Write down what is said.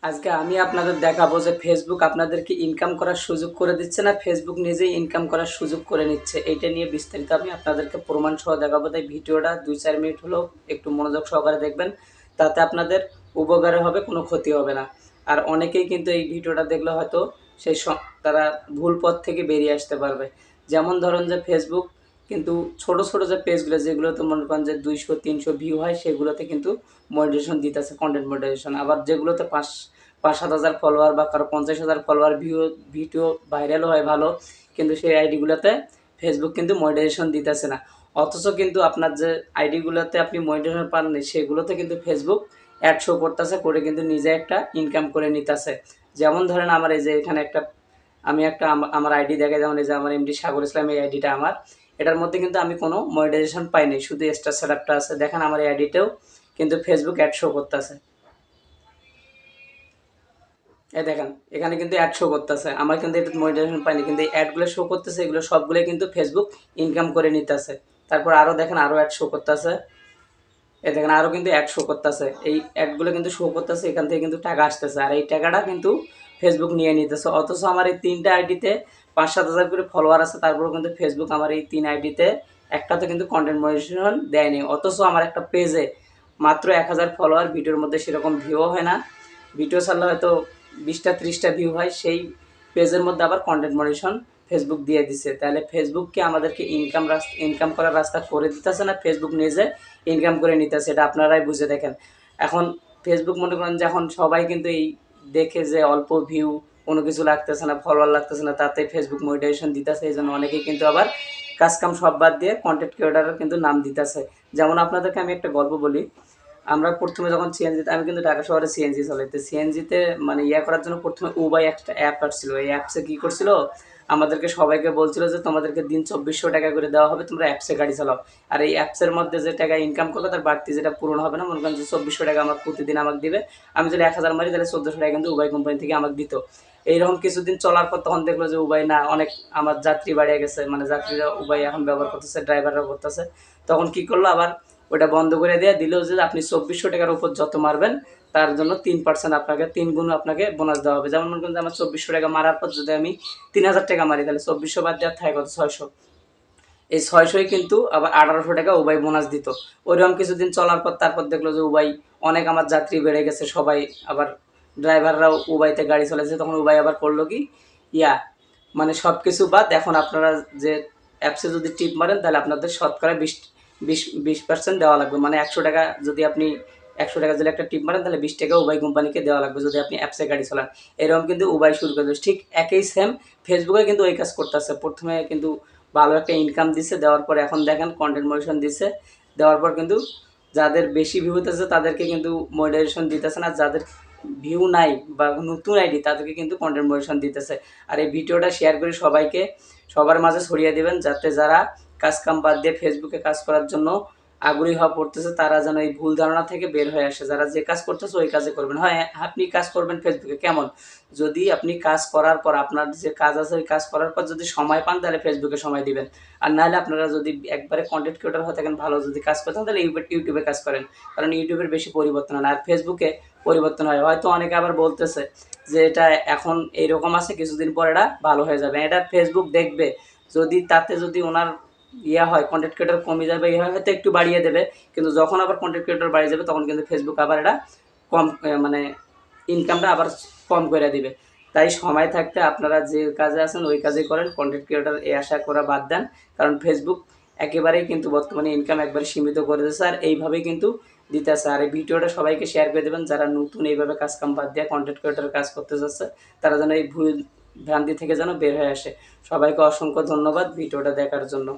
আজকে আমি আপনাদের দেখাবো যে ফেসবুক আপনাদেরকে ইনকাম করার সুযোগ করে দিচ্ছে না ফেসবুক নিজেই ইনকাম করার সুযোগ করে নিচ্ছে। এইটা নিয়ে বিস্তারিত আমি আপনাদেরকে প্রমাণ সহ দেখাবো, তাই ভিডিওটা 2-4 মিনিট হলেও একটু মনোযোগ সহকারে দেখবেন, তাতে আপনাদের উপকারে হবে, কোনো ক্ষতি হবে না। আর অনেকেই কিন্তু এই ভিডিওটা দেখলে হয়তো তারা ভুল পথ থেকে বেরিয়ে আসতে পারবে। যেমন ধরুন যে ফেসবুক কিন্তু ছোট ছোট যে পেজগুলো যেগুলোতে মনে করেন যে 200-300 ভিউ হয় সেগুলোতে কিন্তু মনিটাইজেশন দিতেছে, কন্টেন্ট মনিটাইজেশন। আবার যেগুলোতে 5-7 হাজার ফলোয়ার বা কারো 50,000 ফলোয়ার ভিডিও ভাইরালও হয় ভালো, কিন্তু সেই আইডিগুলোতে ফেসবুক কিন্তু মনিটাইজেশন দিতেছে না। অথচ কিন্তু আপনার যে আইডিগুলোতে আপনি মনিটাইজেশন পাননি সেগুলোতে কিন্তু ফেসবুক অ্যাড শো করতেছে, করে কিন্তু নিজে একটা ইনকাম করে নিতেছে। যেমন ধরেন আমার এই যে এখানে আমি আমার আইডি দেখে, যেমন এই যে আমার এমডি সাগর ইসলাম, এই আইডিটা আমার, এটার মধ্যে কিন্তু আমি কোনো মনিটাইজেশন পাইনি, শুধু স্টার সেটআপটা আছে। দেখেন আমার এই আইডিতেও কিন্তু ফেসবুক অ্যাড শো করতেছে। এই দেখেন এখানে কিন্তু অ্যাড শো করতেছে, আমার কিন্তু এটা মনিটাইজেশন পাইনি, কিন্তু এই অ্যাডগুলো শো করতেছে, এগুলো সবগুলো কিন্তু ফেসবুক ইনকাম করে নিতেছে। তারপর আরও দেখেন আরও অ্যাড শো করতেছে, এই দেখেন আরও কিন্তু অ্যাড শো করতেছে, এই অ্যাডগুলো কিন্তু শো করতেছে, এখান থেকে কিন্তু টাকা আসতেছে, আর এই টাকাটা কিন্তু ফেসবুক নিয়ে নিতেছে। অথচ আমার এই 3টা আইডিতে 5-7 হাজার করে ফলোয়ার আছে, তারপরেও কিন্তু ফেসবুক আমার এই 3 আইডিতে একটাতে কিন্তু কন্টেন্ট মনিটাইজেশন দেয়নি। অথচ আমার একটা পেজে মাত্র 1,000 ফলোয়ার, ভিডিওর মধ্যে সেরকম ভিউও হয় না, ভিডিও ছাড়লে হয়তো 20-30টা ভিউ হয়, সেই পেজের মধ্যে আবার কন্টেন্ট মনিটাইজেশন ফেসবুক দিয়ে দিছে। তাহলে ফেসবুককে আমাদেরকে ইনকাম করার রাস্তা করে দিতেছে না, ফেসবুক নিজে ইনকাম করে নিতেছে, এটা আপনারাই বুঝে দেখেন। এখন ফেসবুক মনে করেন যে এখন সবাই কিন্তু এই দেখে যে অল্প ভিউ, কোনো কিছু লাগতেছে না, ফলোয়ার লাগতেছে না, তাতে ফেসবুক মনিটাইজেশন দিতেছে, এই জন্য অনেকেই কিন্তু আবার কাজকাম সব বাদ দিয়ে কন্টেন্ট ক্রিয়েটারের কিন্তু নাম দিতেছে। যেমন আপনাদেরকে আমি একটা গল্প বলি। আমরা প্রথমে যখন সিএনজিতে, আমি কিন্তু ঢাকা শহরে সিএনজি চালাইতে, সিএনজিতে মানে করার জন্য প্রথমে উবাই একটা অ্যাপ আসছিল। এই অ্যাপসে কী করছিল, আমাদেরকে সবাইকে বলছিল যে তোমাদেরকে দিন 2400 টাকা করে দেওয়া হবে, তোমরা অ্যাপসে গাড়ি চালাও। আর এই অ্যাপসের মধ্যে যে টাকা ইনকাম করবে তার বাড়তি যেটা পূরণ হবে না, মনে করেন যে 2400 টাকা আমার প্রতিদিন আমাকে দিবে, আমি যদি 1000 মারি তাহলে 1400 টাকা কিন্তু উবাই কোম্পানি থেকে আমাকে দিত। এইরকম কিছুদিন চলার পর তখন দেখলো যে উবাই না, অনেক আমার যাত্রী বাড়িয়ে গেছে, মানে যাত্রীরা উবাই এখন ব্যবহার করতেছে, ড্রাইভাররা করতেছে। তখন কি করলো, আবার ওটা বন্ধ করে দিয়ে দিল যে আপনি 2400 টাকার উপর যত মারবেন তার জন্য 3% আপনাকে, 3 গুণ আপনাকে বোনাস দেওয়া হবে। যেমন মনে করেন যে আমার 2400 টাকা মারার পর যদি আমি 3000 টাকা মারি, তাহলে 2400 বাদ দেওয়ার থাকে কত, 600। এই 600ই কিন্তু আবার 1800 টাকা উবাই বোনাস দিত। ওইরকম কিছুদিন চলার পর তারপর দেখলো যে উবাই অনেক আমার যাত্রী বেড়ে গেছে, সবাই আবার ড্রাইভাররাও উবাইতে গাড়ি চলেছে, তখন উবাই আবার করলো কি, ইয়া মানে সব কিছু বাদ এখন আপনারা যে অ্যাপসে যদি টিপ মারেন তাহলে আপনাদের শতকরা 20% দেওয়া লাগবে। মানে 100 টাকা যদি আপনি 100 টাকা যদি একটা টিপ মারেন তাহলে 20 টাকা উবাই কোম্পানিকে দেওয়া লাগবে যদি আপনি অ্যাপসে গাড়ি চালান। এরকম কিন্তু উবাই শুরু করে দিয়েছে। ঠিক একই সেম ফেসবুকে কিন্তু ওই কাজ করতেছে। প্রথমে কিন্তু ভালো একটা ইনকাম দিচ্ছে, দেওয়ার পর এখন দেখেন কন্টেন্ট মনিটাইজেশন দিচ্ছে, দেওয়ার পর কিন্তু যাদের বেশি ভিউ হতেছে তাদেরকে কিন্তু মনিটাইজেশন দিতেছে না, যাদের ভিউ নাই বা নতুন আইডি তাদেরকে কিন্তু কন্টেন্ট মনিটাইজেশন দিতেছে। আর এই ভিডিওটা শেয়ার করে সবাইকে সবার মাঝে ছড়িয়ে দেবেন, যাতে যারা কাজ কাম বাদ দিয়ে ফেসবুকে কাজ করার জন্য আগ্রহী হওয়া পড়তেছে তারা যেন এই ভুল ধারণা থেকে বের হয়ে আসে। যারা যে কাজ করতেছে ওই কাজে করবেন। হয় আপনি কাজ করবেন ফেসবুকে কেমন, যদি আপনি কাজ করার পর আপনার যে কাজ আছে ওই কাজ করার পর যদি সময় পান তাহলে ফেসবুকে সময় দিবেন। আর নাহলে আপনারা যদি একবারে কন্টেন্ট ক্রিয়েটর হয়ে থাকেন, ভালো যদি কাজ করতেন তাহলে ইউটিউবে কাজ করেন, কারণ ইউটিউবের বেশি পরিবর্তন হয় না, আর ফেসবুকে পরিবর্তন হয়। হয়তো অনেকে আবার বলতেছে যে এটা এখন এইরকম আছে, কিছুদিন পর এটা ভালো হয়ে যাবে, এটা ফেসবুক দেখবে। যদি তাতে যদি ওনার হয় কন্টেন্ট ক্রিয়েটর কমে যাবে, হয় হয়তো একটু বাড়িয়ে দেবে, কিন্তু যখন আবার কন্টেন্ট ক্রিয়েটর বাড়িয়ে যাবে তখন কিন্তু ফেসবুক আবার এটা কম, মানে ইনকামটা আবার কম করে দিবে। তাই সময় থাকতে আপনারা যে কাজে আছেন ওই কাজেই করেন, কন্টেন্ট ক্রিয়েটর এই আশা করা বাদ দেন, কারণ ফেসবুক একেবারেই কিন্তু বর্তমানে ইনকাম একবারে সীমিত করে দিয়েছে, আর এইভাবেই কিন্তু দিতেছে। আর এই ভিডিওটা সবাইকে শেয়ার করে দেবেন যারা নতুন এইভাবে কাজ কাম বাদ দিয়ে কন্টেন্ট ক্রিয়েটর কাজ করতে যাচ্ছে, তারা যেন এই ভুল ভ্রান্তি থেকে যেন বের হয়ে আসে। সবাইকে অসংখ্য ধন্যবাদ ভিডিওটা দেখার জন্য।